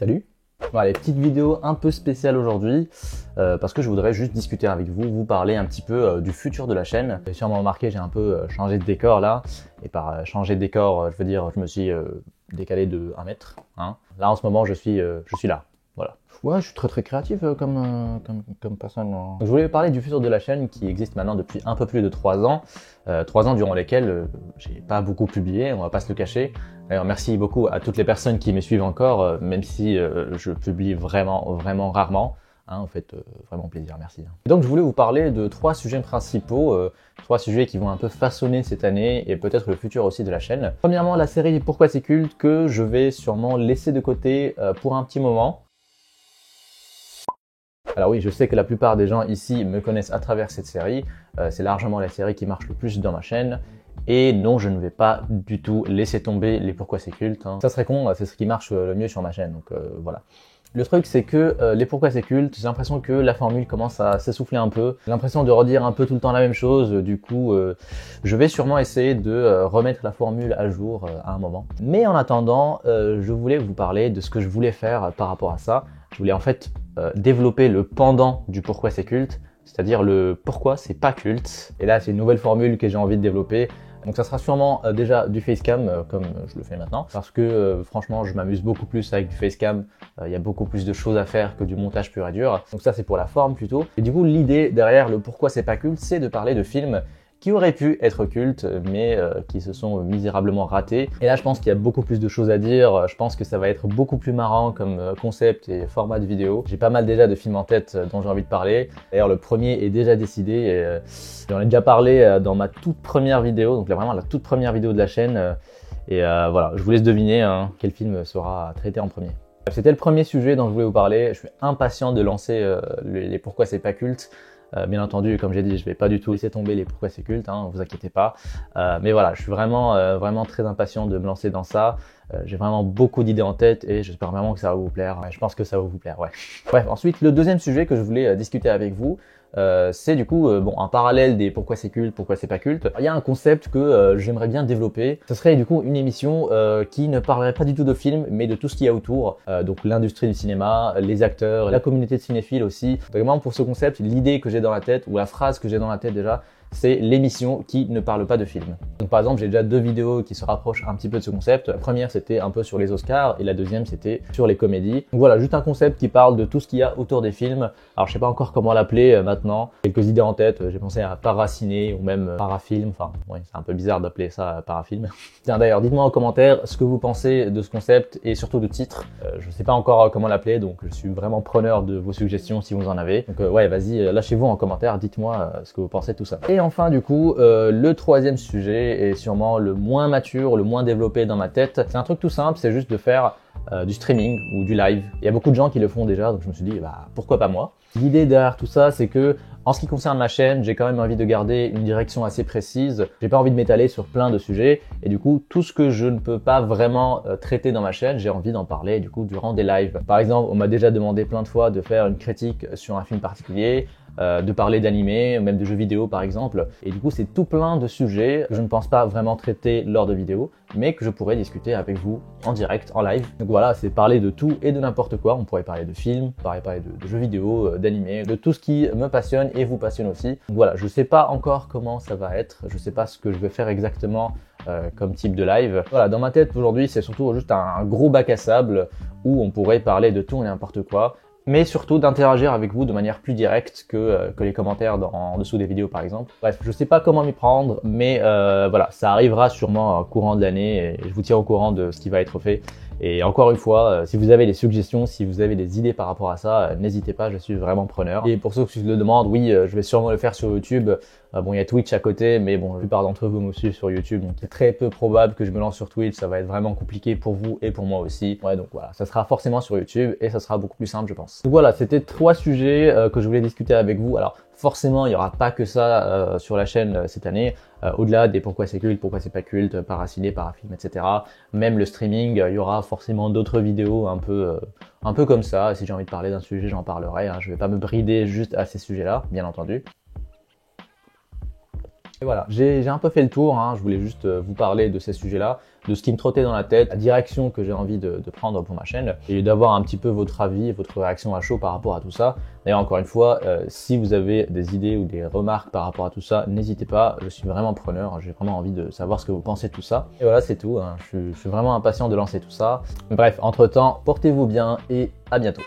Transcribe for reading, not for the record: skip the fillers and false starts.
Salut. Voilà, petite vidéo un peu spéciale aujourd'hui parce que je voudrais juste discuter avec vous, vous parler un petit peu du futur de la chaîne. Vous avez sûrement remarqué, j'ai un peu changé de décor là. Et par changer de décor, je veux dire, je me suis décalé de 1 mètre. Hein. Là en ce moment, je suis là. Voilà. Ouais, je suis très créatif comme personne. Donc, je voulais parler du futur de la chaîne qui existe maintenant depuis un peu plus de 3 ans. 3 ans durant lesquels j'ai pas beaucoup publié, on va pas se le cacher. D'ailleurs, merci beaucoup à toutes les personnes qui me suivent encore, même si je publie vraiment rarement. Hein, en fait, vraiment plaisir, merci. Et donc, je voulais vous parler de 3 sujets principaux, 3 sujets qui vont un peu façonner cette année et peut-être le futur aussi de la chaîne. Premièrement, la série Pourquoi c'est culte que je vais sûrement laisser de côté pour un petit moment. Alors oui, je sais que la plupart des gens ici me connaissent à travers cette série. C'est largement la série qui marche le plus dans ma chaîne. Et non, je ne vais pas du tout laisser tomber les Pourquoi c'est culte. Hein. Ça serait con, c'est ce qui marche le mieux sur ma chaîne. Donc voilà. Le truc, c'est que les Pourquoi c'est culte, j'ai l'impression que la formule commence à s'essouffler un peu. J'ai l'impression de redire un peu tout le temps la même chose. Du coup, je vais sûrement essayer de remettre la formule à jour à un moment. Mais en attendant, je voulais vous parler de ce que je voulais faire par rapport à ça. Je voulais en fait développer le pendant du Pourquoi c'est culte, c'est-à-dire le pourquoi c'est pas culte. Et là, c'est une nouvelle formule que j'ai envie de développer. Donc ça sera sûrement déjà du facecam comme je le fais maintenant parce que franchement je m'amuse beaucoup plus avec du facecam, il y a beaucoup plus de choses à faire que du montage pur et dur. Donc ça c'est pour la forme plutôt. Et du coup l'idée derrière le pourquoi c'est pas culte, c'est de parler de films qui auraient pu être cultes mais qui se sont misérablement ratés. Et là je pense qu'il y a beaucoup plus de choses à dire, je pense que ça va être beaucoup plus marrant comme concept et format de vidéo. J'ai pas mal déjà de films en tête dont j'ai envie de parler. D'ailleurs le premier est déjà décidé et j'en ai déjà parlé dans ma toute première vidéo, donc là vraiment la toute première vidéo de la chaîne. Et voilà, je vous laisse deviner quel film sera traité en premier. C'était le premier sujet dont je voulais vous parler. Je suis impatient de lancer les pourquoi c'est pas culte. Bien entendu, comme j'ai dit, je vais pas du tout laisser tomber les pourquoi c'est culte, hein, vous inquiétez pas. Mais voilà, je suis vraiment très impatient de me lancer dans ça. J'ai vraiment beaucoup d'idées en tête et j'espère vraiment que ça va vous plaire. Ouais, je pense que ça va vous plaire, ouais. Bref, ensuite, le deuxième sujet que je voulais discuter avec vous, c'est du coup, bon, en parallèle des pourquoi c'est culte, pourquoi c'est pas culte, il y a un concept que j'aimerais bien développer. Ce serait du coup une émission qui ne parlerait pas du tout de films, mais de tout ce qu'il y a autour. Donc l'industrie du cinéma, les acteurs, la communauté de cinéphiles aussi. Vraiment pour ce concept, l'idée que j'ai dans la tête, ou la phrase que j'ai dans la tête déjà, c'est l'émission qui ne parle pas de films. Donc par exemple, j'ai déjà 2 vidéos qui se rapprochent un petit peu de ce concept. La première, c'était un peu sur les Oscars et la deuxième, c'était sur les comédies. Donc voilà, juste un concept qui parle de tout ce qu'il y a autour des films. Alors je sais pas encore comment l'appeler maintenant. Quelques idées en tête, j'ai pensé à paraciné ou même parafilm. Enfin, ouais, c'est un peu bizarre d'appeler ça parafilm. Tiens d'ailleurs, dites-moi en commentaire ce que vous pensez de ce concept et surtout du titre. Je sais pas encore comment l'appeler, donc je suis vraiment preneur de vos suggestions si vous en avez. Donc ouais, vas-y, lâchez-vous en commentaire, dites-moi ce que vous pensez de tout ça. Et enfin du coup, le troisième sujet est sûrement le moins mature, le moins développé dans ma tête. C'est un truc tout simple, c'est juste de faire du streaming ou du live. Il y a beaucoup de gens qui le font déjà, donc je me suis dit, bah, pourquoi pas moi? L'idée derrière tout ça, c'est que en ce qui concerne ma chaîne, j'ai quand même envie de garder une direction assez précise. J'ai pas envie de m'étaler sur plein de sujets et du coup, tout ce que je ne peux pas vraiment traiter dans ma chaîne, j'ai envie d'en parler du coup durant des lives. Par exemple, on m'a déjà demandé plein de fois de faire une critique sur un film particulier, de parler d'animé, même de jeux vidéo par exemple. Et du coup, c'est tout plein de sujets que je ne pense pas vraiment traiter lors de vidéos, mais que je pourrais discuter avec vous en direct, en live. Donc voilà, c'est parler de tout et de n'importe quoi. On pourrait parler de films, on pourrait parler de jeux vidéo, d'animé, de tout ce qui me passionne et vous passionne aussi. Donc voilà, je sais pas encore comment ça va être, je sais pas ce que je vais faire exactement comme type de live. Voilà, dans ma tête aujourd'hui, c'est surtout juste un gros bac à sable où on pourrait parler de tout et n'importe quoi, mais surtout d'interagir avec vous de manière plus directe que les commentaires en dessous des vidéos par exemple. Bref, je sais pas comment m'y prendre, mais voilà, ça arrivera sûrement au courant de l'année et je vous tiens au courant de ce qui va être fait. Et encore une fois, si vous avez des suggestions, si vous avez des idées par rapport à ça, n'hésitez pas, je suis vraiment preneur. Et pour ceux qui se le demandent, oui, je vais sûrement le faire sur YouTube. Bon, il y a Twitch à côté, mais bon, la plupart d'entre vous me suivent sur YouTube, donc c'est très peu probable que je me lance sur Twitch. Ça va être vraiment compliqué pour vous et pour moi aussi. Ouais, donc voilà, ça sera forcément sur YouTube et ça sera beaucoup plus simple, je pense. Donc voilà, c'était 3 sujets que je voulais discuter avec vous. Alors, forcément, il n'y aura pas que ça sur la chaîne cette année. Au-delà des pourquoi c'est culte, pourquoi c'est pas culte, paraciné, parafilm, etc. Même le streaming, il y aura forcément d'autres vidéos un peu comme ça. Si j'ai envie de parler d'un sujet, j'en parlerai. Hein. Je vais pas me brider juste à ces sujets-là, bien entendu. Et voilà, j'ai un peu fait le tour, hein. Je voulais juste vous parler de ces sujets-là, de ce qui me trottait dans la tête, la direction que j'ai envie de prendre pour ma chaîne et d'avoir un petit peu votre avis, votre réaction à chaud par rapport à tout ça. D'ailleurs, encore une fois, si vous avez des idées ou des remarques par rapport à tout ça, n'hésitez pas, je suis vraiment preneur, j'ai vraiment envie de savoir ce que vous pensez de tout ça. Et voilà, c'est tout, hein. Je suis vraiment impatient de lancer tout ça. Bref, entre-temps, portez-vous bien et à bientôt.